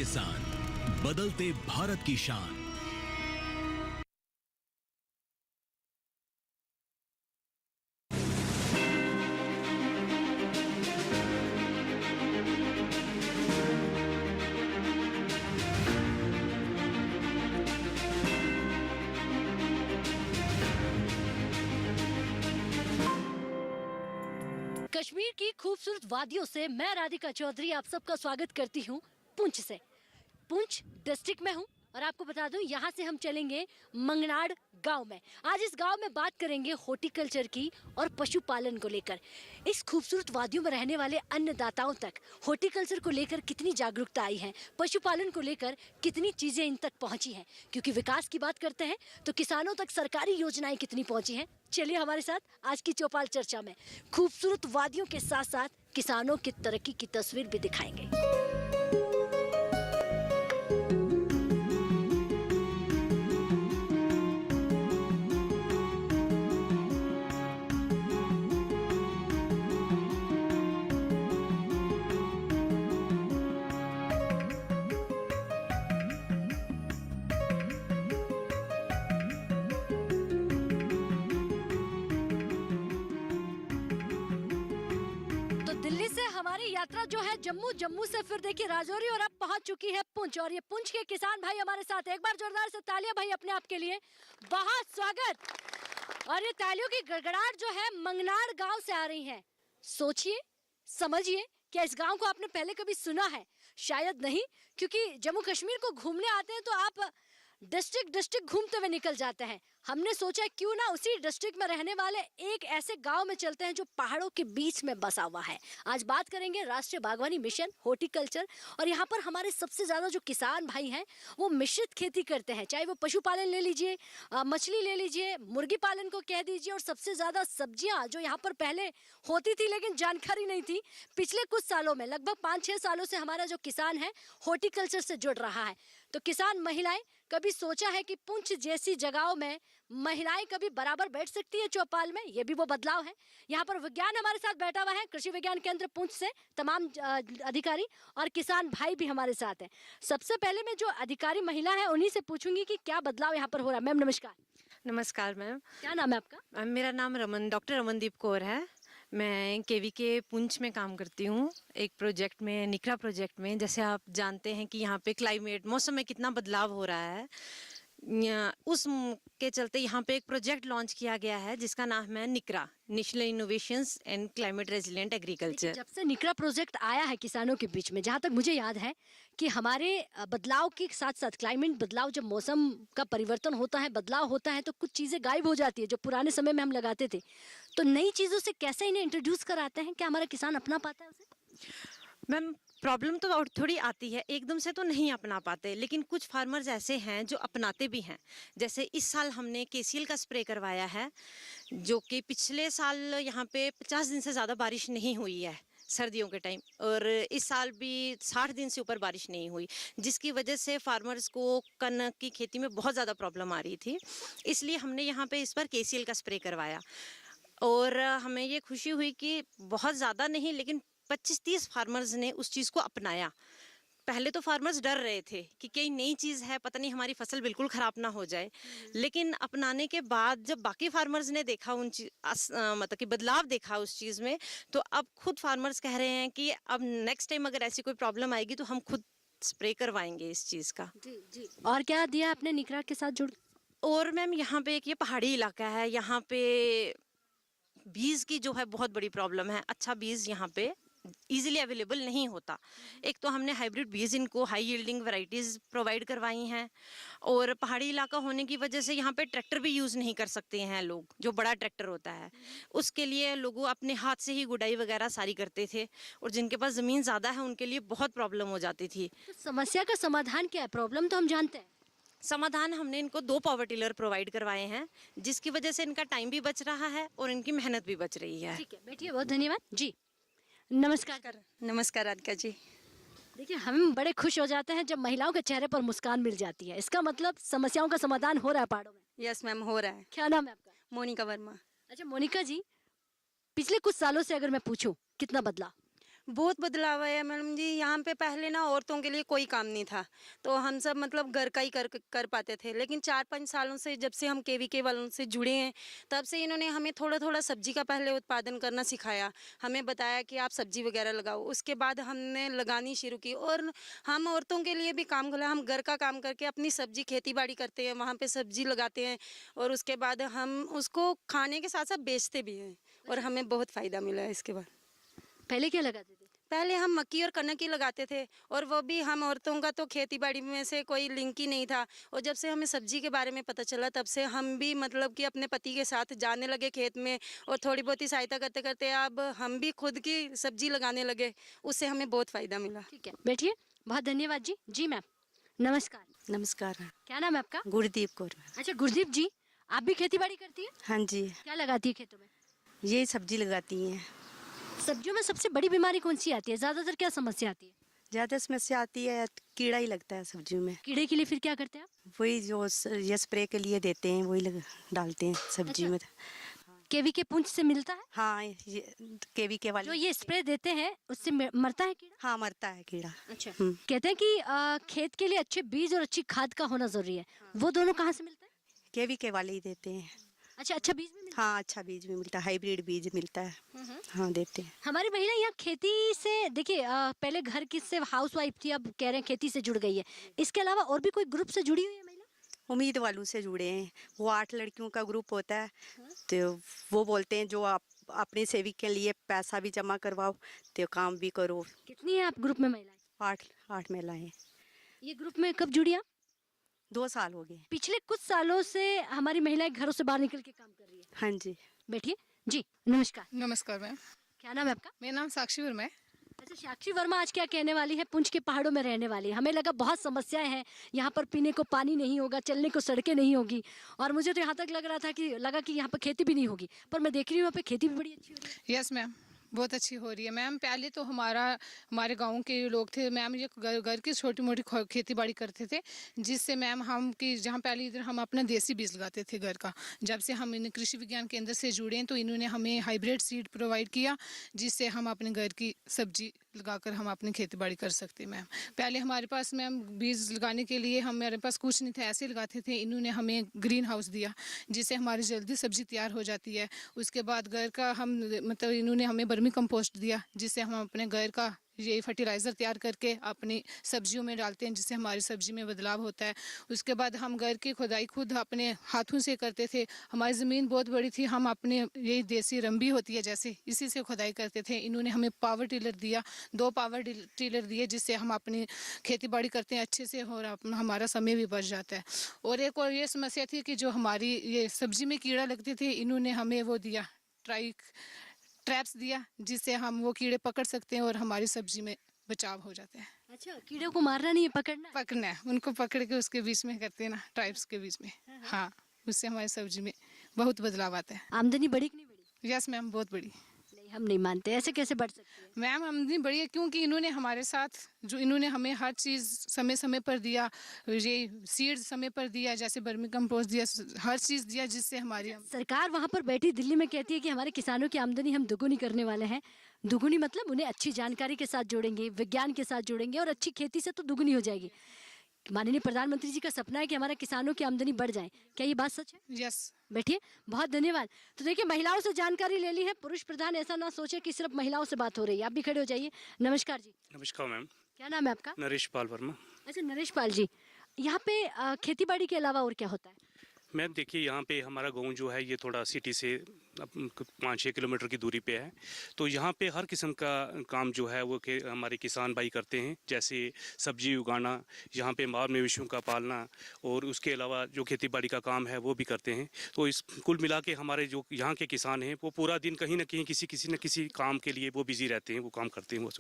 किसान, बदलते भारत की शान। कश्मीर की खूबसूरत वादियों से मैं राधिका चौधरी आप सबका स्वागत करती हूँ पुंछ से। पुंछ डिस्ट्रिक्ट में हूँ और आपको बता दूं यहाँ से हम चलेंगे मंगनाड़ गांव में। आज इस गांव में बात करेंगे हॉर्टिकल्चर की और पशुपालन को लेकर। इस खूबसूरत वादियों में रहने वाले अन्नदाताओं तक हॉर्टिकल्चर को लेकर कितनी जागरूकता आई है, पशुपालन को लेकर कितनी चीज़ें इन तक पहुँची हैं। क्योंकि विकास की बात करते हैं तो किसानों तक सरकारी योजनाएं कितनी पहुँची हैं। चलिए हमारे साथ आज की चौपाल चर्चा में खूबसूरत वादियों के साथ साथ किसानों की तरक्की की तस्वीर भी दिखाएंगे। दिल्ली से हमारी यात्रा जो है जम्मू, जम्मू से फिर देखिए राजौरी और अब पहुंच चुकी है पुंछ। और ये पुंछ के किसान भाई हमारे साथ, एक बार जोरदार से तालियां भाई अपने आप के लिए, बहुत स्वागत। और ये तालियों की गड़गड़ाहट जो है मंगनाड़ गांव से आ रही है। सोचिए, समझिए, क्या इस गांव को आपने पहले कभी सुना है? शायद नहीं, क्योंकि जम्मू कश्मीर को घूमने आते हैं तो आप डिस्ट्रिक्ट घूमते हुए निकल जाते हैं। हमने सोचा क्यों ना उसी डिस्ट्रिक्ट में रहने वाले एक ऐसे गांव में चलते हैं जो पहाड़ों के बीच में बसा हुआ है। आज बात करेंगे राष्ट्रीय बागवानी मिशन हॉर्टिकल्चर। और यहाँ पर हमारे सबसे ज़्यादा जो किसान भाई हैं वो मिश्रित खेती करते हैं, चाहे वो पशुपालन ले लीजिए, मछली ले लीजिए, मुर्गी पालन को कह दीजिए। और सबसे ज़्यादा सब्जियाँ जो यहाँ पर पहले होती थी लेकिन जानकारी नहीं थी, पिछले कुछ सालों में लगभग 5-6 सालों से हमारा जो किसान है हॉर्टिकल्चर से जुड़ रहा है। तो किसान महिलाएं, कभी सोचा है कि पुंछ जैसी जगहों में महिलाएं कभी बराबर बैठ सकती है चौपाल में? ये भी वो बदलाव है। यहाँ पर विज्ञान हमारे साथ बैठा हुआ है, कृषि विज्ञान केंद्र पुंछ से तमाम अधिकारी और किसान भाई भी हमारे साथ हैं। सबसे पहले मैं जो अधिकारी महिला है उन्हीं से पूछूंगी कि क्या बदलाव यहाँ पर हो रहा है। मैम नमस्कार। नमस्कार मैम। क्या नाम है आपका? मेरा नाम डॉक्टर रमनदीप कौर है। मैं केवीके पुंछ में काम करती हूँ, एक प्रोजेक्ट में, निकरा प्रोजेक्ट में। जैसे आप जानते हैं कि यहाँ पे क्लाइमेट, मौसम में कितना बदलाव हो रहा है, उस के चलते यहाँ पे एक प्रोजेक्ट लॉन्च किया गया है जिसका नाम है निकरा, national innovations and climate resilient agriculture. जब से निकरा प्रोजेक्ट आया है किसानों के बीच में, जहाँ तक मुझे याद है कि हमारे बदलाव के साथ साथ क्लाइमेट बदलाव, जब मौसम का परिवर्तन होता है, बदलाव होता है, तो कुछ चीज़ें गायब हो जाती है जो पुराने समय में हम लगाते थे। तो नई चीज़ों से कैसे इन्हें इंट्रोड्यूस कराते हैं? क्या हमारा किसान अपना पाता है उसे? मैम प्रॉब्लम तो और थोड़ी आती है, एकदम से तो नहीं अपना पाते, लेकिन कुछ फार्मर्स ऐसे हैं जो अपनाते भी हैं। जैसे इस साल हमने केसीएल का स्प्रे करवाया है, जो कि पिछले साल यहाँ पे 50 दिन से ज़्यादा बारिश नहीं हुई है सर्दियों के टाइम, और इस साल भी 60 दिन से ऊपर बारिश नहीं हुई, जिसकी वजह से फार्मर्स को कनक की खेती में बहुत ज़्यादा प्रॉब्लम आ रही थी। इसलिए हमने यहाँ पे इस बार केसीएल का स्प्रे करवाया और हमें ये खुशी हुई कि बहुत ज़्यादा नहीं लेकिन 25-30 फार्मर्स ने उस चीज़ को अपनाया। पहले तो फार्मर्स डर रहे थे कि कई नई चीज़ है, पता नहीं हमारी फसल बिल्कुल ख़राब ना हो जाए, लेकिन अपनाने के बाद जब बाकी फार्मर्स ने देखा मतलब कि बदलाव देखा उस चीज़ में, तो अब खुद फार्मर्स कह रहे हैं कि अब नेक्स्ट टाइम अगर ऐसी कोई प्रॉब्लम आएगी तो हम खुद स्प्रे करवाएंगे इस चीज़ का। जी। और क्या दिया आपने निकरा के साथ जुड़? और मैम यहाँ पे एक ये पहाड़ी इलाका है, यहाँ पे बीज की जो है बहुत बड़ी प्रॉब्लम है। अच्छा बीज यहाँ पे इजीली अवेलेबल नहीं होता। एक तो हमने हाइब्रिड बीज इनको हाई यील्डिंग वैरायटीज़ प्रोवाइड करवाई हैं, और पहाड़ी इलाका होने की वजह से यहाँ पे ट्रैक्टर भी यूज़ नहीं कर सकते हैं लोग, जो बड़ा ट्रैक्टर होता है उसके लिए लोग अपने हाथ से ही गुड़ाई वगैरह सारी करते थे, और जिनके पास ज़मीन ज़्यादा है उनके लिए बहुत प्रॉब्लम हो जाती थी। तो समस्या का समाधान क्या है? प्रॉब्लम तो हम जानते हैं। समाधान हमने इनको 2 पावर टिलर प्रोवाइड करवाए हैं, जिसकी वजह से इनका टाइम भी बच रहा है और इनकी मेहनत भी बच रही है। ठीक है, बैठिए, बहुत धन्यवाद जी। नमस्कार। नमस्कार राधिका जी। देखिए, हम बड़े खुश हो जाते हैं जब महिलाओं के चेहरे पर मुस्कान मिल जाती है। इसका मतलब समस्याओं का समाधान हो रहा है पहाड़ों में। यस मैम, हो रहा है। क्या नाम है आपका? मोनिका वर्मा। अच्छा मोनिका जी, पिछले कुछ सालों से अगर मैं पूछूं कितना बदलाव? बहुत बदलाव आया मैडम जी। यहाँ पे पहले ना औरतों के लिए कोई काम नहीं था, तो हम सब मतलब घर का ही कर पाते थे। लेकिन 4-5 सालों से जब से हम केवीके वालों से जुड़े हैं, तब से इन्होंने हमें थोड़ा थोड़ा सब्जी का पहले उत्पादन करना सिखाया। हमें बताया कि आप सब्जी वगैरह लगाओ। उसके बाद हमने लगानी शुरू की, और हम औरतों के लिए भी काम खोला। हम घर का काम करके अपनी सब्जी खेती बाड़ी करते हैं, वहाँ पे सब्जी लगाते हैं, और उसके बाद हम उसको खाने के साथ साथ बेचते भी हैं, और हमें बहुत फ़ायदा मिला है इसके बाद। पहले क्या लगाते थे? पहले हम मक्की और कनक ही लगाते थे, और वो भी हम औरतों का तो खेती बाड़ी में से कोई लिंक ही नहीं था। और जब से हमें सब्जी के बारे में पता चला, तब से हम भी मतलब कि अपने पति के साथ जाने लगे खेत में, और थोड़ी बहुत ही सहायता करते करते अब हम भी खुद की सब्जी लगाने लगे। उससे हमें बहुत फ़ायदा मिला। ठीक है, बैठिए। बहुत धन्यवाद जी। जी मैम, नमस्कार। नमस्कार। क्या नाम है आपका? गुरदीप कौर। अच्छा गुरदीप जी, आप भी खेती बाड़ी करती है? हाँ जी, क्या लगाती है खेतों में? ये सब्जी लगाती हैं। सब्जियों में सबसे बड़ी बीमारी कौन सी आती है? ज्यादातर क्या समस्या आती है? ज़्यादा समस्या आती है, कीड़ा ही लगता है सब्जियों में। कीड़े के लिए फिर क्या करते हैं आप? वही जो ये स्प्रे के लिए देते हैं, वही डालते हैं सब्जी में। केवी के पुंज से मिलता है? हाँ, ये केवीके जो वाले। ये स्प्रे देते हैं उससे मरता है कीड़ा? हाँ, मरता है कीड़ा। अच्छा। कहते हैं कि खेत के लिए अच्छे बीज और अच्छी खाद का होना जरूरी है। वो दोनों कहाँ से मिलता है? केवीके वाले ही देते हैं। अच्छा, अच्छा बीज भी मिलता हाँ, अच्छा बीज भी मिलता है, हाइब्रिड बीज मिलता है। है? हाँ, देते हैं। हमारी महिला यहाँ खेती से, देखिए पहले घर की से हाउस वाइफ थी, अब कह रहे हैं खेती से जुड़ गई है। इसके अलावा और भी कोई ग्रुप से जुड़ी हुई है महिला? उम्मीद वालों से जुड़े हैं। वो 8 लड़कियों का ग्रुप होता है, तो वो बोलते हैं जो आप अपनी सेविंग के लिए पैसा भी जमा करवाओ, तो काम भी करो। कितनी है आप ग्रुप में महिलाएं? 8 महिलाएं हैं। ये ग्रुप में कब जुड़ी आप? 2 साल हो गए। पिछले कुछ सालों से हमारी महिलाएं घरों से बाहर निकल के काम कर रही है। हाँ जी। बैठिए जी। नमस्कार। नमस्कार मैम, क्या नाम है आपका? मेरा नाम साक्षी वर्मा है। अच्छा, साक्षी वर्मा आज क्या कहने वाली है? पुंछ के पहाड़ों में रहने वाली है। हमें लगा बहुत समस्याएं हैं, यहाँ पर पीने को पानी नहीं होगा, चलने को सड़कें नहीं होगी, और मुझे तो यहाँ तक लगा कि यहाँ पर खेती भी नहीं होगी, पर मैं देख रही हूँ यहाँ पे खेती भी बड़ी अच्छी हो रही है। यस मैम, बहुत अच्छी हो रही है मैम। पहले तो हमारे गांव के लोग थे मैम, ये घर की छोटी मोटी खेती बाड़ी करते थे, जिससे मैम हम कि जहाँ पहले इधर हम अपना देसी बीज लगाते थे घर का। जब से हम इन कृषि विज्ञान केंद्र से जुड़े हैं, तो इन्होंने हमें हाइब्रिड सीड प्रोवाइड किया, जिससे हम अपने घर की सब्जी लगाकर हम अपनी खेती बाड़ी कर सकते हैं मैम। पहले हमारे पास मैम बीज लगाने के लिए हमारे पास कुछ नहीं था, ऐसे लगाते थे। इन्होंने हमें ग्रीन हाउस दिया, जिससे हमारी जल्दी सब्जी तैयार हो जाती है। उसके बाद घर का हम मतलब इन्होंने हमें वर्मी कंपोस्ट दिया, जिससे हम अपने घर का ये फर्टिलाइज़र तैयार करके अपनी सब्जियों में डालते हैं, जिससे हमारी सब्जी में बदलाव होता है। उसके बाद हम घर की खुदाई खुद अपने हाथों से करते थे। हमारी ज़मीन बहुत बड़ी थी, हम अपने ये देसी रंबी होती है जैसे, इसी से खुदाई करते थे। इन्होंने हमें पावर टिलर दिया, 2 पावर टिलर दिए, जिससे हम अपनी खेती बाड़ी करते हैं अच्छे से, और हमारा समय भी बच जाता है। और एक और ये समस्या थी कि जो हमारी ये सब्जी में कीड़ा लगते थे, इन्होंने हमें वो दिया, ट्रैप्स दिया, जिससे हम वो कीड़े पकड़ सकते हैं और हमारी सब्जी में बचाव हो जाता है। अच्छा, कीड़ों को मारना नहीं है, पकड़ना है? पकड़ना है, उनको पकड़ के उसके बीच में करते हैं ना, ट्राइब्स के बीच में। हाँ, उससे हमारी सब्जी में बहुत बदलाव आता है। आमदनी बढ़ी कि नहीं बढ़ी? यस मैम, बहुत बड़ी। नहीं, हम नहीं मानते, ऐसे कैसे बढ़ सकती है? मैम आमदनी बढ़ी है क्योंकि इन्होंने हमारे साथ इन्होंने हमें हर चीज़ समय समय पर दिया, ये सीड समय पर दिया, जैसे वर्मी कंपोस्ट दिया, हर चीज़ दिया, जिससे हमारी सरकार वहाँ पर बैठी दिल्ली में कहती है कि हमारे किसानों की आमदनी हम दुगुनी करने वाले हैं। दुगुनी मतलब उन्हें अच्छी जानकारी के साथ जोड़ेंगे, विज्ञान के साथ जोड़ेंगे, और अच्छी खेती से तो दुगुनी हो जाएगी। माननीय प्रधानमंत्री जी का सपना है कि हमारे किसानों की आमदनी बढ़ जाए। क्या ये बात सच है? यस। बैठिए, बहुत धन्यवाद। तो देखिए, महिलाओं से जानकारी ले ली है। पुरुष प्रधान ऐसा ना सोचे कि सिर्फ महिलाओं से बात हो रही है। आप भी खड़े हो जाइए। नमस्कार जी। नमस्कार मैम। क्या नाम है आपका? नरेश पाल वर्मा। अच्छा, नरेश पाल जी, यहाँ पे खेती बाड़ी के अलावा और क्या होता है? मैम देखिए, यहाँ पे हमारा गांव जो है ये थोड़ा सिटी से 5-6 किलोमीटर की दूरी पे है, तो यहाँ पे हर किस्म का काम जो है वो हमारे किसान भाई करते हैं, जैसे सब्जी उगाना, यहाँ पे माल मवेशियों का पालना, और उसके अलावा जो खेती बाड़ी का काम है वो भी करते हैं। तो इस कुल मिला के हमारे जो यहाँ के किसान हैं वो पूरा दिन कहीं ना कहीं किसी न किसी काम के लिए वो बिजी रहते हैं, वो काम करते हैं। वो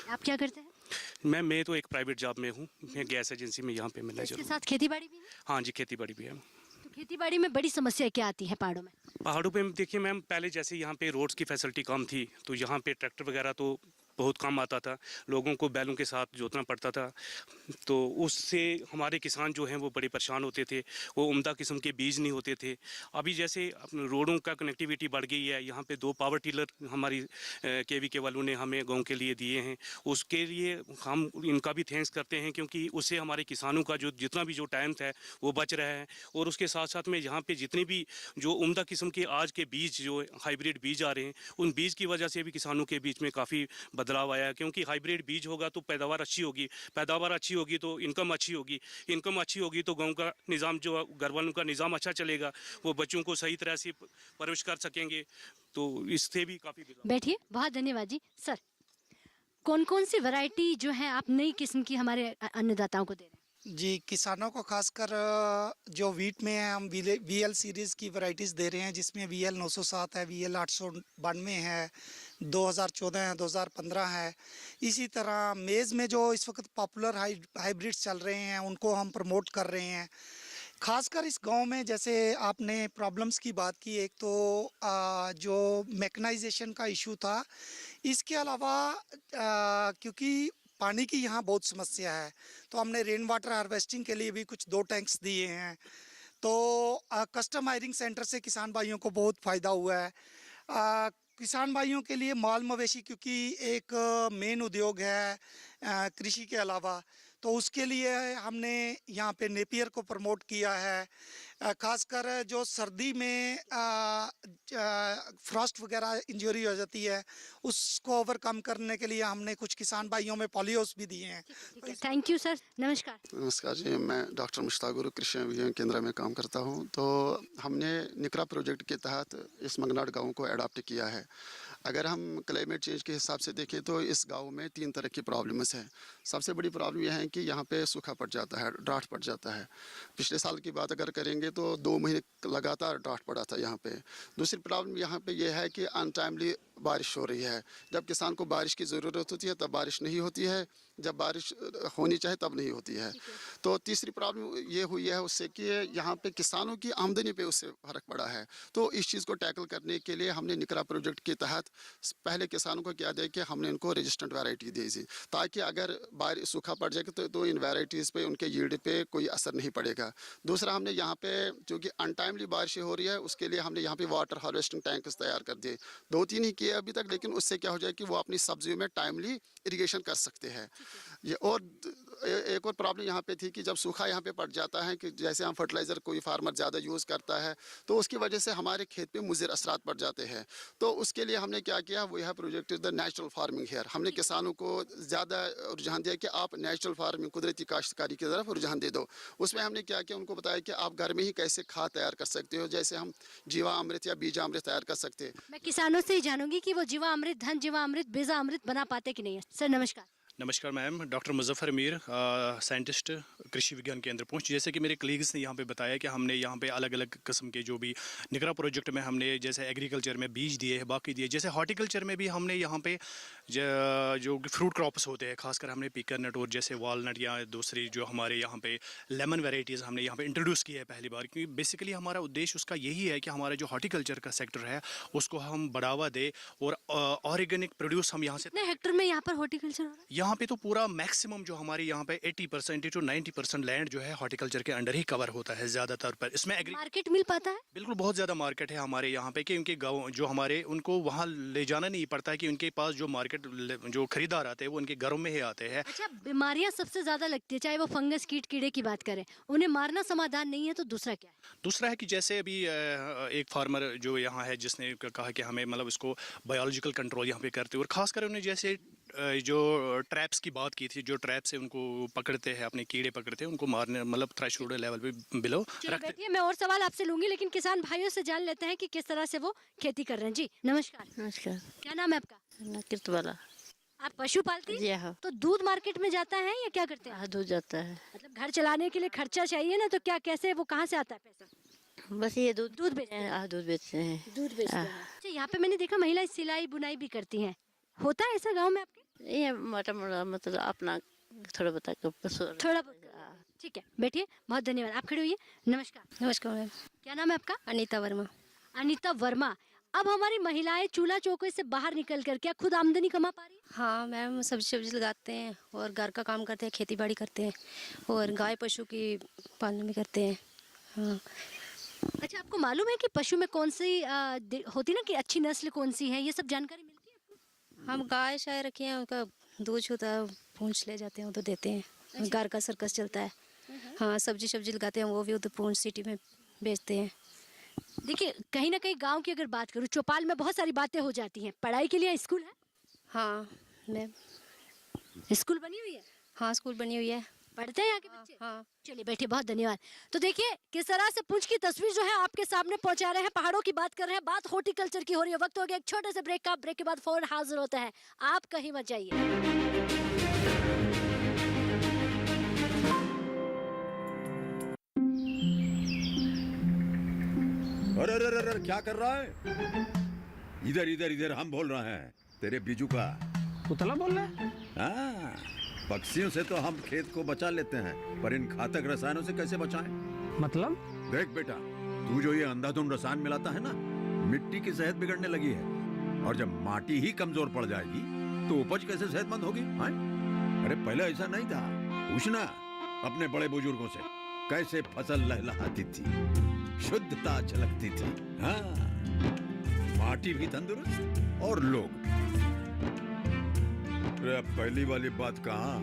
आप क्या करते हैं? मैं तो एक प्राइवेट जॉब में हूँ, मैं गैस एजेंसी में यहाँ पे मैनेजर इसके हूँ। साथ खेती बाड़ी भी है? हाँ जी, खेती बाड़ी भी है। तो खेती बाड़ी में बड़ी समस्या क्या आती है पहाड़ों में? पहाड़ों पे देखिए मैम, पहले जैसे यहाँ पे रोड्स की फैसिलिटी कम थी, तो यहाँ पे ट्रैक्टर वगैरह तो बहुत कम आता था, लोगों को बैलों के साथ जोतना पड़ता था, तो उससे हमारे किसान जो हैं वो बड़े परेशान होते थे। वो उम्दा किस्म के बीज नहीं होते थे। अभी जैसे रोडों का कनेक्टिविटी बढ़ गई है, यहाँ पे 2 पावर टिलर हमारी KVK वालों ने हमें गाँव के लिए दिए हैं, उसके लिए हम इनका भी थैंक्स करते हैं, क्योंकि उससे हमारे किसानों का जो जितना भी जो टाइम था वो बच रहा है। और उसके साथ साथ में यहाँ पे जितने भी जो उम्दा किस्म के आज के बीज जो हाइब्रिड बीज आ रहे हैं, उन बीज की वजह से भी किसानों के बीच में काफ़ी बदलाव आया है, क्योंकि हाइब्रिड बीज होगा तो पैदावार अच्छी होगी, पैदावार अच्छी होगी तो इनकम अच्छी होगी, इनकम अच्छी होगी तो गाँव का निज़ाम जो घर वालों का निज़ाम अच्छा चलेगा, वो बच्चों को सही तरह से परवरिश कर सकेंगे, तो इससे भी काफ़ी बैठिए, बहुत धन्यवाद जी। सर, कौन कौन सी वैरायटी जो है आप नई किस्म की हमारे अन्नदाताओं को दे रहे हैं? जी, किसानों को खासकर जो वीट में है, हम VL सीरीज़ की वैरायटीज़ दे रहे हैं, जिसमें VL 907 है, VL 892 है, 2014 है, 2015 है। इसी तरह मेज़ में जो इस वक्त पॉपुलर हाइब्रिड्स चल रहे हैं, उनको हम प्रमोट कर रहे हैं। खासकर इस गांव में जैसे आपने प्रॉब्लम्स की बात की, एक तो जो मैकेनाइजेशन का इशू था, इसके अलावा क्योंकि पानी की यहाँ बहुत समस्या है, तो हमने रेन वाटर हार्वेस्टिंग के लिए भी कुछ 2 टैंक्स दिए हैं। तो कस्टम हायरिंग सेंटर से किसान भाइयों को बहुत फ़ायदा हुआ है। किसान भाइयों के लिए माल मवेशी क्योंकि एक मेन उद्योग है कृषि के अलावा, तो उसके लिए हमने यहाँ पे नेपियर को प्रमोट किया है। खासकर जो सर्दी में फ्रॉस्ट वगैरह इंजरी हो जाती है, उसको ओवरकम करने के लिए हमने कुछ किसान भाइयों में पॉलियोस भी दिए हैं। थैंक यू सर, नमस्कार। नमस्कार जी, मैं डॉक्टर मुश्ताक गुरु कृषि विज्ञान केंद्र में काम करता हूं। तो हमने निकरा प्रोजेक्ट के तहत इस मंगनाड गांव को अडॉप्ट किया है। अगर हम क्लाइमेट चेंज के हिसाब से देखें तो इस गांव में 3 तरह की प्रॉब्लम्स हैं। सबसे बड़ी प्रॉब्लम यह है कि यहाँ पे सूखा पड़ जाता है, ड्राफ्ट पड़ जाता है। पिछले साल की बात अगर करेंगे तो 2 महीने लगातार ड्राफ्ट पड़ा था यहाँ पे। दूसरी प्रॉब्लम यहाँ पे यह है कि अनटाइमली बारिश हो रही है। जब किसान को बारिश की ज़रूरत होती है तब बारिश नहीं होती है, जब बारिश होनी चाहिए तब नहीं होती है। तो तीसरी प्रॉब्लम ये हुई है उससे कि यहाँ पे किसानों की आमदनी पे उससे फ़र्क पड़ा है। तो इस चीज़ को टैकल करने के लिए हमने निकरा प्रोजेक्ट के तहत पहले किसानों को क्या दिया कि हमने इनको रेजिस्टेंट वैरायटी दी थी, ताकि अगर बारिश सूखा पड़ जाएगा तो इन वैरायटीज़ पे, उनके यील्ड पे कोई असर नहीं पड़ेगा। दूसरा, हमने यहाँ पे चूँकि अनटाइमली बारिश हो रही है, उसके लिए हमने यहाँ पे वाटर हार्वेस्टिंग टैंक्स तैयार कर दिए। 2-3 ही किए अभी तक, लेकिन उससे क्या हो जाए कि वो अपनी सब्जियों में टाइमली इरिगेशन कर सकते हैं। ये और एक और प्रॉब्लम यहाँ पे थी कि जब सूखा यहाँ पे पड़ जाता है, कि जैसे हम फर्टिलाइज़र कोई फार्मर ज़्यादा यूज़ करता है तो उसकी वजह से हमारे खेत पे मुज़िर असरात पड़ जाते हैं। तो उसके लिए हमने क्या किया, वो यह project is the natural farming here. हमने किसानों को ज़्यादा रुझान दिया कि आप नेचुरल फार्मिंग, कुदरती काश्तकारी की तरफ रुझान दे दो। उसमें हमने क्या किया, उनको बताया कि आप घर में ही कैसे खाद तैयार कर सकते हो, जैसे हम जीवामृत या बीजामृत तैयार कर सकते हैं। मैं किसानों से ही जानूंगी कि वो जीवामृत, धन जीवामृत, बीजामृत बना पाते कि नहीं है। सर नमस्कार। नमस्कार ma'am, doctor Muzaffar Mir, scientist, कृषि विज्ञान केंद्र पुंछ। जैसे कि मेरे कलीग्स ने यहाँ पे बताया कि हमने यहाँ पे अलग अलग किस्म के जो भी निकरा प्रोजेक्ट में हमने जैसे एग्रीकल्चर में बीज दिए हैं, बाकी दिए, जैसे हॉर्टिकल्चर में भी हमने यहाँ पे जो फ्रूट क्रॉप्स होते हैं, खासकर हमने पीकर नट और जैसे वॉलनट या दूसरी जो हमारे यहाँ पे लेमन वेराइटीज़ हमने यहाँ पे इंट्रोड्यूस की है पहली बार, क्योंकि बेसिकली हमारा उद्देश्य उसका यही है कि हमारा जो हॉर्टिकल्चर का सेक्टर है उसको हम बढ़ावा दें और ऑर्गेनिक प्रोड्यूस हम यहाँ से। कितने हेक्टर में यहाँ पर हॉर्टिकल्चर हो रहा है? यहाँ पे तो पूरा मैक्सिमम जो हमारे यहाँ पे 80% to 90% लैंड जो है हॉर्टिकल्चर के अंडर ही कवर होता है ज़्यादातर पर। इसमें मार्केट मिल पाता है? बिल्कुल बहुत ज़्यादा मार्केट है हमारे यहाँ पे, कि उनके गाँव जो हमारे, उनको वहाँ ले जाना नहीं पड़ता है, कि उनके पास जो मार्केट जो खरीदार आते हैं वो उनके घरों में ही आते हैं। अच्छा, बीमारियाँ सबसे ज़्यादा लगती है, चाहे वो फंगस, कीट, कीड़े की बात करें, उन्हें मारना समाधान नहीं है, तो दूसरा क्या है? दूसरा है कि जैसे अभी एक फार्मर जो यहाँ है जिसने कहा कि हमें मतलब इसको बायोलॉजिकल कंट्रोल यहाँ पे करते हैं, और ख़ासकर उन्हें जैसे जो ट्रैप्स की बात की थी, जो ट्रैप से उनको पकड़ते हैं, अपने कीड़े पकड़ते हैं, उनको मारने मतलब थ्रेशोल्ड लेवल पे बिलो रखते। मैं और सवाल आपसे लूंगी, लेकिन किसान भाइयों से जान लेते हैं कि किस तरह से वो खेती कर रहे हैं। जी नमस्कार। नमस्कार। क्या नाम है आपका? नकिरत वाला। आप पशु पालती हैं? जी हाँ। तो दूध मार्केट में जाता है या क्या करते हैं? हाँ, दूध जाता है। मतलब घर चलाने के लिए खर्चा चाहिए ना, तो क्या, कैसे, वो कहाँ से आता है पैसा? बस ये दूध बेचते हैं। हाँ, दूध बेचते हैं। दूध बेचते हैं। अच्छा, यहाँ पे मैंने देखा महिलाएं सिलाई बुनाई भी करती हैं, होता है ऐसा गाँव में आपके? ये मोटा मोटा मतलब अपना थोड़ा बता थोड़ा बहुत। ठीक है, बैठिए, बहुत धन्यवाद। आप खड़े होइए। नमस्कार। नमस्कार मैम। क्या नाम है आपका? अनीता वर्मा। अनीता वर्मा, अब हमारी महिलाएं चूल्हा चौके से बाहर निकल कर क्या खुद आमदनी कमा पा रही हैं? हाँ मैम, सब्जी लगाते हैं और घर का काम करते हैं, खेती बाड़ी करते हैं और गाय पशु की पालन भी करते हैं। हाँ। अच्छा, आपको मालूम है कि पशु में कौन सी होती ना कि अच्छी नस्ल कौन सी है, ये सब जानकारी मिलती है आपको? हम गाय शाय रखे हैं, उनका दूध होता है, पूंछ ले जाते हैं, उधर देते हैं। घर का सर्कस चलता है। हाँ, सब्जी लगाते हैं, वो भी उधर पूंछ सिटी में बेचते हैं। देखिए, कहीं ना कहीं गांव की अगर बात करूँ, चौपाल में बहुत सारी बातें हो जाती हैं। पढ़ाई के लिए स्कूल है? हाँ मैम। स्कूल बनी हुई है? हाँ, स्कूल बनी हुई है। पढ़ते हैं यहाँ के बच्चे? हाँ। चलिए बैठिए, बहुत धन्यवाद। तो देखिए किस तरह से पुंछ की तस्वीर जो है आपके सामने पहुंचा रहे हैं। पहाड़ों की बात कर रहे हैं, बात हॉर्टिकल्चर की हो रही है। वक्त हो गया एक छोटे से ब्रेक का। ब्रेक के बाद फौरन हाजिर होता है, आप कहीं मत जाइए। अरे अरे अरे अरे, क्या कर रहा है? इधर इधर इधर, हम बोल रहे हैं तेरे बीजू का। उतला बोल रहा है? हाँ, पक्षियों से तो हम खेत को बचा लेते हैं, पर इन घातक रसायनों से कैसे बचाएं? मतलब? देख बेटा, तू जो ये अंधाधुंध रसायन मिलाता है ना, मिट्टी की सेहत बिगड़ने लगी है। और जब माटी ही कमजोर पड़ जाएगी तो उपज कैसे सेहतमंद होगी? हाँ? अरे पहले ऐसा नहीं था। पूछना अपने बड़े बुजुर्गों से, कैसे फसल लहलहाती थी, शुद्धता झलकती थी। हाँ, माटी भी तंदुरुस्त और लोग। अरे पहली वाली बात कहाँ?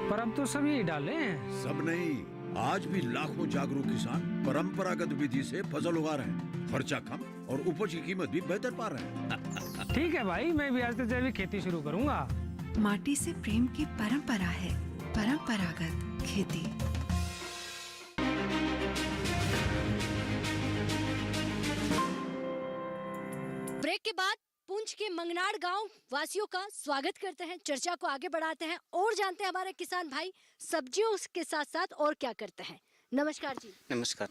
पर अब तो सब यही डाले हैं। सब नहीं, आज भी लाखों जागरूक किसान परंपरागत विधि से फसल उगा रहे हैं। खर्चा कम और उपज की कीमत भी बेहतर पा रहे हैं। ठीक है भाई, मैं भी आज से जैविक खेती शुरू करूंगा। माटी से प्रेम की परंपरा है, परंपरागत खेती। ब्रेक के बाद पुंछ के मंगनाड़ गांव वासियों का स्वागत करते हैं, चर्चा को आगे बढ़ाते हैं और जानते हैं हमारे किसान भाई सब्जियों के साथ साथ और क्या करते हैं। नमस्कार जी। नमस्कार।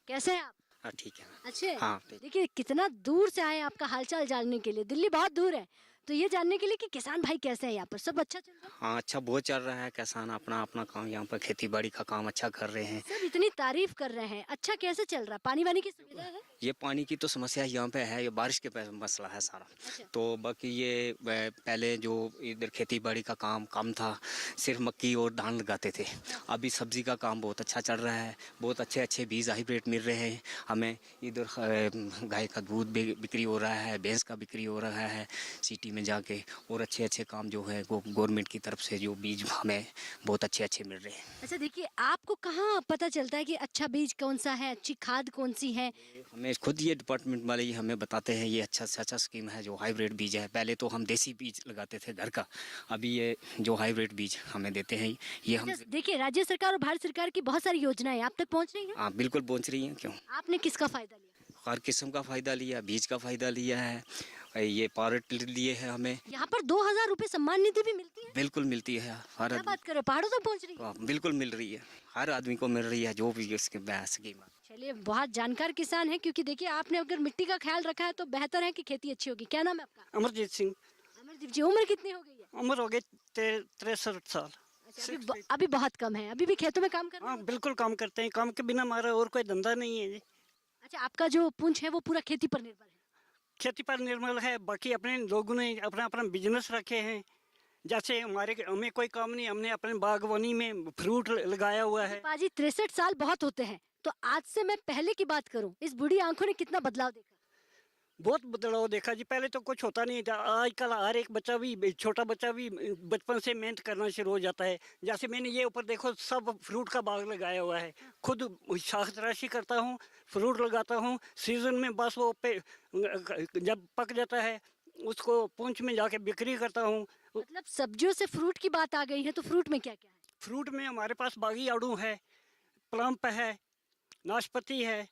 कैसे हैं आप? हाँ ठीक है। अच्छे। हाँ। देखिए कितना दूर से आए आपका हालचाल जानने के लिए। दिल्ली बहुत दूर है, तो ये जानने के लिए कि किसान भाई कैसे हैं यहाँ पर, सब अच्छा चल रहा है? हाँ अच्छा बहुत चल रहा है। किसान अपना अपना काम यहाँ पर खेती बाड़ी का काम अच्छा कर रहे हैं। सब इतनी तारीफ कर रहे हैं, अच्छा कैसे चल रहा है? पानी वानी की सुविधा है? ये पानी की तो समस्या यहाँ पे है, ये बारिश के मसला है सारा। अच्छा। तो बाकी ये पहले जो इधर खेती बाड़ी का काम कम था, सिर्फ मक्की और धान लगाते थे। अभी सब्जी का काम बहुत अच्छा चल रहा है, बहुत अच्छे अच्छे बीज हाइब्रिड मिल रहे हैं हमें। इधर गाय का दूध बिक्री हो रहा है, भैंस का बिक्री हो रहा है सिटी में जाके। और अच्छे अच्छे काम जो है वो गवर्नमेंट की तरफ से जो बीज हमें बहुत अच्छे अच्छे मिल रहे हैं। अच्छा देखिए, आपको कहाँ पता चलता है कि अच्छा बीज कौन सा है, अच्छी खाद कौन सी है? हमें खुद ये डिपार्टमेंट वाले ही हमें बताते हैं ये अच्छा से अच्छा स्कीम है जो हाइब्रिड बीज है। पहले तो हम देसी बीज लगाते थे घर का, अभी ये जो हाइब्रिड बीज हमें देते हैं ये हम। देखिए राज्य सरकार और भारत सरकार की बहुत सारी योजनाएं आप तक पहुँच रही हैं। हाँ बिल्कुल पहुँच रही हैं। क्यों? आपने किसका फायदा लिया? हर किस्म का फायदा लिया, बीज का फायदा लिया है, ये पारट लिए है हमें। यहाँ पर 2000 रुपए सम्मान निधि भी मिलती है? बिल्कुल मिलती है। हर क्या बात कर रहे हो, पहाड़ों तक पहुँच रही है? बिल्कुल मिल रही है, हर आदमी को मिल रही है जो भी इसके स्कीम। चलिए बहुत जानकार किसान है, क्योंकि देखिए आपने अगर मिट्टी का ख्याल रखा है तो बेहतर है कि खेती अच्छी होगी। क्या नाम है आपका? अमरजीत सिंह। अमरजीत जी, उम्र कितनी हो गई है? उम्र हो गई 63 साल। अच्छा, अभी बहुत कम है, अभी भी खेतों में काम कर रहे हैं? हाँ बिल्कुल काम करते हैं, काम के बिना हमारा और कोई धंधा नहीं है जी। अच्छा, आपका जो पुंछ है वो पूरा खेती पर निर्भर है? खेती पर निर्भर है, बाकी अपने लोगों ने अपना अपना बिजनेस रखे हैं। जैसे हमें कोई काम नहीं, हमने अपने बागवानी में फ्रूट लगाया हुआ है। पाजी 63 साल बहुत होते हैं, तो आज से मैं पहले की बात करूं, इस बूढ़ी आंखों ने कितना बदलाव देखा? बहुत बदलाव देखा जी। पहले तो कुछ होता नहीं था, आजकल हर एक बच्चा भी, छोटा बच्चा भी बचपन से मेहनत करना शुरू हो जाता है। जैसे मैंने ये ऊपर देखो सब फ्रूट का बाग लगाया हुआ है, खुद शाख तराशी करता हूँ, फ्रूट लगाता हूँ। सीजन में बस वो पे जब पक जाता है उसको पूंछ में जाके बिक्री करता हूँ। मतलब सब्जियों से फ्रूट की बात आ गई है, तो फ्रूट में क्या क्या है? फ्रूट में हमारे पास बागी आड़ू है, प्लम है, नाशपाती है,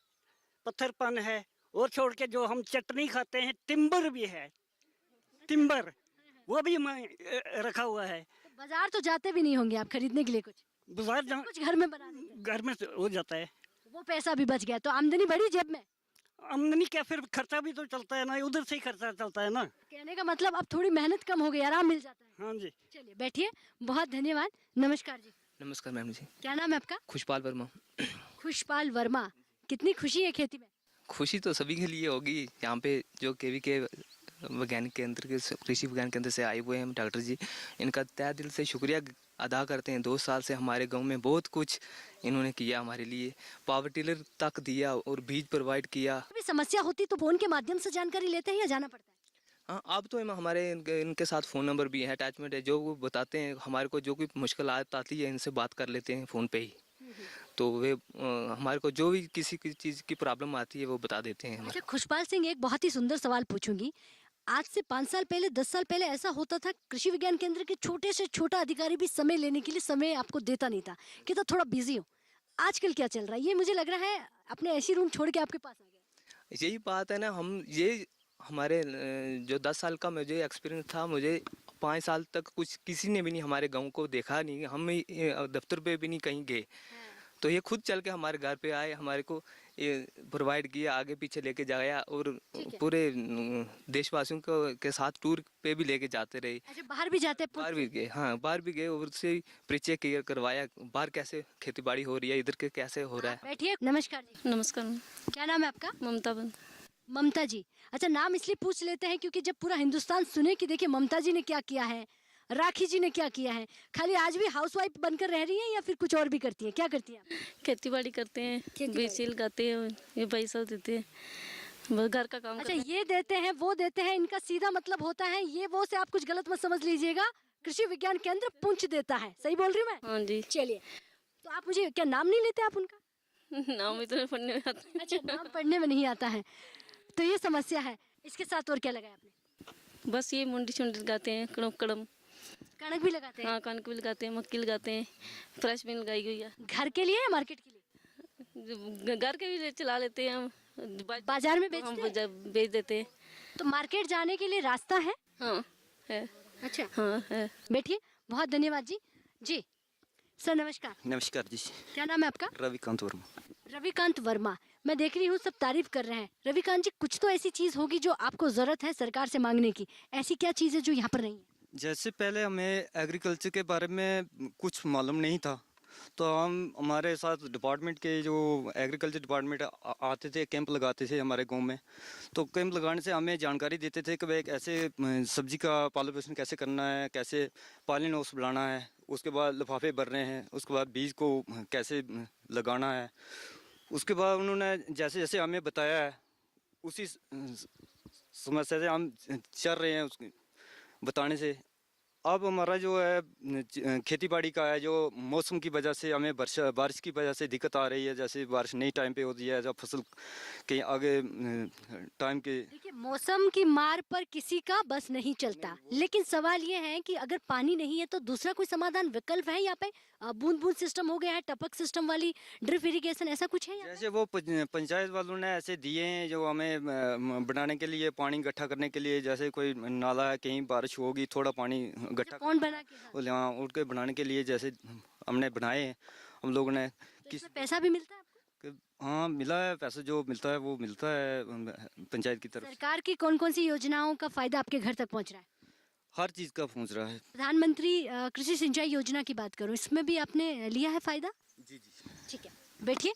पत्थरपन है, और छोड़ के जो हम चटनी खाते हैं टिम्बर भी है, टिम्बर वो भी रखा हुआ है। तो बाजार तो जाते भी नहीं होंगे आप खरीदने के लिए? कुछ बाजार कुछ घर में बना लेते हैं? घर में हो जाता है, वो पैसा भी बच गया, तो आमदनी बढ़ी जेब में? आमदनी क्या, फिर खर्चा भी तो चलता है ना, उधर से ही खर्चा चलता है ना। कहने का मतलब अब थोड़ी मेहनत कम हो गई, आराम मिल जाता है। हाँ जी। चलिए बैठिए, बहुत धन्यवाद। नमस्कार जी। नमस्कार मैम जी। क्या नाम है आपका? खुशपाल वर्मा। खुशपाल वर्मा, कितनी खुशी है खेती में? खुशी तो सभी के लिए होगी। यहाँ पे जो केवी के वैज्ञानिक केंद्र के कृषि विज्ञान केंद्र से आए हुए हैं डॉक्टर जी, इनका तहे दिल से शुक्रिया अदा करते हैं। 2 साल से हमारे गांव में बहुत कुछ इन्होंने किया हमारे लिए, पावर टिलर तक दिया और बीज प्रोवाइड किया। कोई समस्या होती तो फोन के माध्यम से जानकारी लेते हैं या जाना पड़ता है? हाँ, अब तो हमारे इनके साथ फ़ोन नंबर भी है, अटैचमेंट है, जो वो बताते हैं हमारे को, जो कोई मुश्किल आती है इनसे बात कर लेते हैं फ़ोन पे ही। तो वे हमारे को जो भी किसी चीज़ की प्रॉब्लम आती है वो बता देते हैं। अच्छा खुशपाल सिंह, एक बहुत ही सुंदर सवाल पूछूंगी। आज से 5 साल पहले, 10 साल पहले ऐसा होता था, कृषि विज्ञान केंद्र के छोटे से छोटा अधिकारी भी समय लेने के लिए समय आपको देता नहीं था, कि तो थोड़ा बिजी हो। आजकल क्या चल रहा है? ये मुझे लग रहा है अपने ऐसी रूम छोड़ के आपके पास आ गया। यही बात है ना, हम ये हमारे जो 10 साल का मुझे एक्सपीरियंस था, मुझे 5 साल तक कुछ किसी ने भी नहीं हमारे गांव को देखा नहीं, हम दफ्तर पे भी नहीं कहीं गए। तो ये खुद चल के हमारे घर पे आए, हमारे को ये प्रोवाइड किया, आगे पीछे लेके जाया और पूरे देशवासियों के साथ टूर पे भी लेके जाते रहे। अच्छा बाहर भी जाते? बाहर भी गए, हाँ बाहर भी गए और उससे परिचय क्लियर करवाया, बाहर कैसे खेती बाड़ी हो रही है, इधर के कैसे हो रहा है। बैठिए। नमस्कार जी। नमस्कार। क्या नाम है आपका? ममता बन। ममता जी। अच्छा नाम इसलिए पूछ लेते हैं क्योंकि जब पूरा हिंदुस्तान सुने कि देखिए ममता जी ने क्या किया है, राखी जी ने क्या किया है, खाली आज भी हाउसवाइफ बनकर रह रही हैं या फिर कुछ और भी करती हैं? क्या करती हैं आप? खेती बाड़ी करते हैं, बीज लगाते हैं, ये पैसा देते हैं, बस घर का काम। अच्छा ये देते हैं वो देते हैं, इनका सीधा मतलब होता है ये वो से, आप कुछ गलत मत समझ लीजिएगा। कृषि विज्ञान केंद्र पुंछ देता है, सही बोल रही हूँ मैं? हाँ जी। चलिए, तो आप मुझे क्या नाम नहीं लेते आप उनका? नाम इतना पढ़ने में आता है। अच्छा नाम पढ़ने में नहीं आता है, तो ये समस्या है। इसके साथ और क्या लगाया आपने? बस ये मुंडी चुंडी लगाते हैं, कड़म कणक भी लगाते हैं? हाँ कणक भी लगाते हैं, मक्की लगाते हैं, फ्रेश बीन लगाई गई है। घर के लिए या मार्केट के लिए? घर के भी चला लेते हैं हम, बाजार में बेचते हैं? बेच देते हैं। तो मार्केट जाने के लिए रास्ता है? हाँ है। अच्छा हाँ है। बैठिए। बहुत धन्यवाद जी। जी सर नमस्कार। नमस्कार जी। क्या नाम है आपका? रविकांत वर्मा। रविकांत वर्मा। मैं देख रही हूँ सब तारीफ कर रहे हैं। रविकांत जी कुछ तो ऐसी चीज होगी जो आपको जरूरत है सरकार से मांगने की, ऐसी क्या चीज है जो यहाँ पर नहीं है? जैसे पहले हमें एग्रीकल्चर के बारे में कुछ मालूम नहीं था, तो हम हमारे साथ डिपार्टमेंट के जो एग्रीकल्चर डिपार्टमेंट आते थे, कैंप लगाते थे हमारे गांव में। तो कैंप लगाने से हमें जानकारी देते थे कि भाई ऐसे सब्जी का पालन पोषण कैसे करना है, कैसे पॉलिन हाउस बनाना है, उसके बाद लिफाफे भरने हैं, उसके बाद बीज को कैसे लगाना है। उसके बाद उन्होंने जैसे जैसे हमें बताया है उसी समस्या से हम चल रहे हैं, उसके बताने से। अब हमारा जो है खेती बाड़ी का है, जो मौसम की वजह से हमें बारिश की वजह से दिक्कत आ रही है। जैसे बारिश नई टाइम पे होती है, जब फसल के आगे टाइम के। देखिए मौसम की मार पर किसी का बस नहीं चलता, लेकिन सवाल ये है कि अगर पानी नहीं है तो दूसरा कोई समाधान विकल्प है यहाँ पे? बूंद बूंद सिस्टम हो गया है, टपक सिस्टम वाली ड्रिप इरिगेशन, ऐसा कुछ है? जैसे वो पंचायत वालों ने ऐसे दिए हैं जो हमें बनाने के लिए, पानी इकट्ठा करने के लिए। जैसे कोई नाला है, कहीं बारिश होगी, थोड़ा पानी इकट्ठा कौन बना के? यहाँ उठ के बनाने के लिए जैसे हमने बनाए हैं हम लोगों ने। तो पैसा भी मिलता है आपको? हाँ मिला है, पैसा जो मिलता है वो मिलता है पंचायत की तरफ। सरकार की कौन कौन सी योजनाओं का फायदा आपके घर तक पहुँच रहा है? हर चीज़ का पहुँच रहा है। प्रधानमंत्री कृषि सिंचाई योजना की बात करूं, इसमें भी आपने लिया है फायदा? जी जी। ठीक है, बैठिए।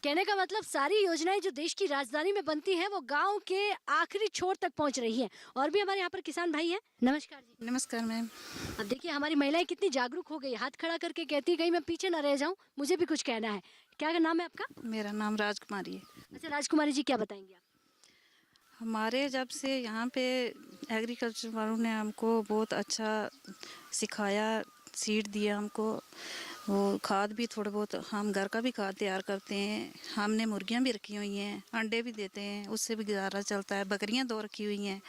कहने का मतलब सारी योजनाएं जो देश की राजधानी में बनती हैं वो गांव के आखिरी छोर तक पहुंच रही हैं। और भी हमारे यहाँ पर किसान भाई हैं। नमस्कार जी। नमस्कार मैम। अब देखिए हमारी महिलाएं कितनी जागरूक हो गई, हाथ खड़ा करके कहती गई मैं पीछे न रह जाऊं, मुझे भी कुछ कहना है। क्या नाम है आपका? मेरा नाम राजकुमारी है। अच्छा राजकुमारी जी, क्या बताएंगे आप? हमारे जब से यहाँ पे एग्रीकल्चर वालों ने हमको बहुत अच्छा सिखाया, सीड दिया हमको, वो खाद भी थोड़ा बहुत, हम घर का भी खाद तैयार करते हैं। हमने मुर्गियाँ भी रखी हुई हैं, अंडे भी देते हैं, उससे भी गुजारा चलता है। बकरियाँ 2 रखी हुई हैं।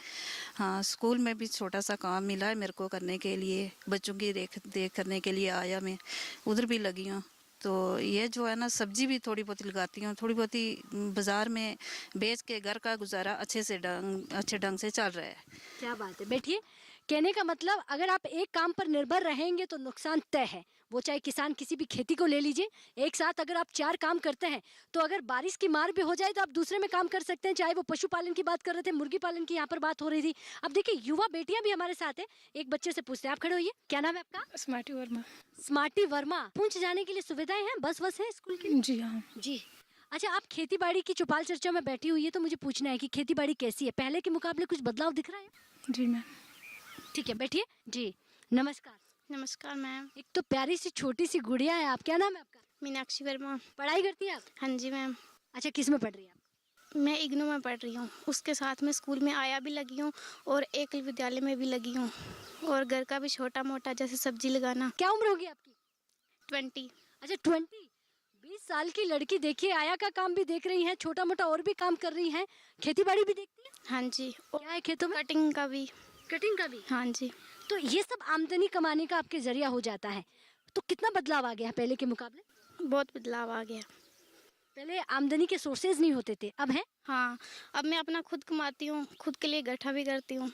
हाँ स्कूल में भी छोटा सा काम मिला है मेरे को करने के लिए, बच्चों की देख करने के लिए आया मैं, उधर भी लगी हूँ। तो ये जो है ना सब्जी भी थोड़ी बहुत लगाती हूँ, थोड़ी बहुत ही बाज़ार में बेच के घर का गुजारा अच्छे ढंग से चल रहा है। क्या बात है। बैठिए। कहने का मतलब अगर आप एक काम पर निर्भर रहेंगे तो नुकसान तय है। वो चाहे किसान किसी भी खेती को ले लीजिए, एक साथ अगर आप 4 काम करते हैं तो अगर बारिश की मार भी हो जाए तो आप दूसरे में काम कर सकते हैं। चाहे वो पशुपालन की बात कर रहे थे, मुर्गी पालन की यहाँ पर बात हो रही थी। अब देखिए युवा बेटियां भी हमारे साथ है। एक बच्चे से पूछते हैं, आप खड़े होइए। क्या नाम है आपका? स्मार्टी वर्मा। स्मार्टी वर्मा। पूंछ जाने के लिए सुविधाएं हैं? बस है स्कूल की? जी हाँ। जी। अच्छा, आप खेती बाड़ी की चौपाल चर्चा में बैठी हुई है तो मुझे पूछना है कि खेती बाड़ी कैसी है, पहले के मुकाबले कुछ बदलाव दिख रहा है? जी मैम। ठीक है, बैठिए जी। नमस्कार। नमस्कार मैम। एक तो प्यारी सी छोटी सी गुड़िया है, आप क्या नाम है आपका? मीनाक्षी वर्मा। पढ़ाई करती हैं आप? हाँ जी मैम। अच्छा, किस में पढ़ रही हैं आप? मैं इग्नू में पढ़ रही हूँ, उसके साथ में स्कूल में आया भी लगी हूँ और एकल विद्यालय में भी लगी हूँ, और घर का भी छोटा मोटा जैसे सब्जी लगाना। क्या उम्र होगी आपकी? 20। अच्छा 20। 20 साल की लड़की, देखिए आया का काम भी देख रही हैं, छोटा मोटा और भी काम कर रही हैं, खेती बाड़ी भी देखती हैं? हाँ जी। क्या है खेतों में? कटिंग का भी। कटिंग का भी? हाँ जी। तो ये सब आमदनी कमाने का आपके जरिया हो जाता है, तो कितना बदलाव आ गया है पहले के मुकाबले? बहुत बदलाव आ गया। पहले आमदनी के सोर्सेज नहीं होते थे, अब है? हाँ, अब मैं अपना खुद कमाती हूँ, खुद के लिए इकट्ठा भी करती हूँ,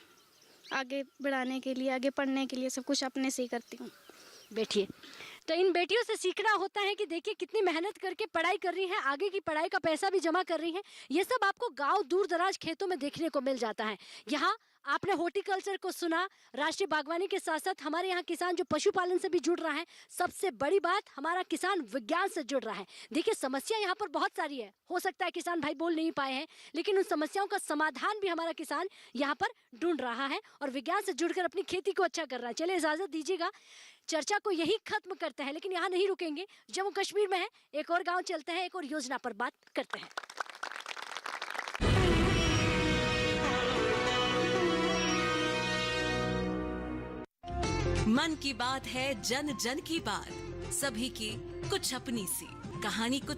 आगे बढ़ाने के लिए, आगे पढ़ने के लिए सब कुछ अपने से ही करती हूँ। बैठिए। तो इन बेटियों से सीखना होता है कि देखिए कितनी मेहनत करके पढ़ाई कर रही हैं, आगे की पढ़ाई का पैसा भी जमा कर रही हैं। ये सब आपको गांव दूर दराज खेतों में देखने को मिल जाता है। यहाँ आपने हॉर्टिकल्चर को सुना, राष्ट्रीय बागवानी के साथ साथ हमारे यहाँ किसान जो पशुपालन से भी जुड़ रहा है, सबसे बड़ी बात हमारा किसान विज्ञान से जुड़ रहा है। देखिए समस्या यहाँ पर बहुत सारी है, हो सकता है किसान भाई बोल नहीं पाए हैं, लेकिन उन समस्याओं का समाधान भी हमारा किसान यहाँ पर ढूंढ रहा है और विज्ञान से जुड़कर अपनी खेती को अच्छा कर रहा है। चलिए इजाजत दीजिएगा, चर्चा को यही खत्म करते हैं, लेकिन यहाँ नहीं रुकेंगे, जम्मू कश्मीर में है, एक और गाँव चलते हैं, एक और योजना पर बात करते हैं। मन की बात है, जन जन की बात, सभी की कुछ अपनी सी कहानी, कुछ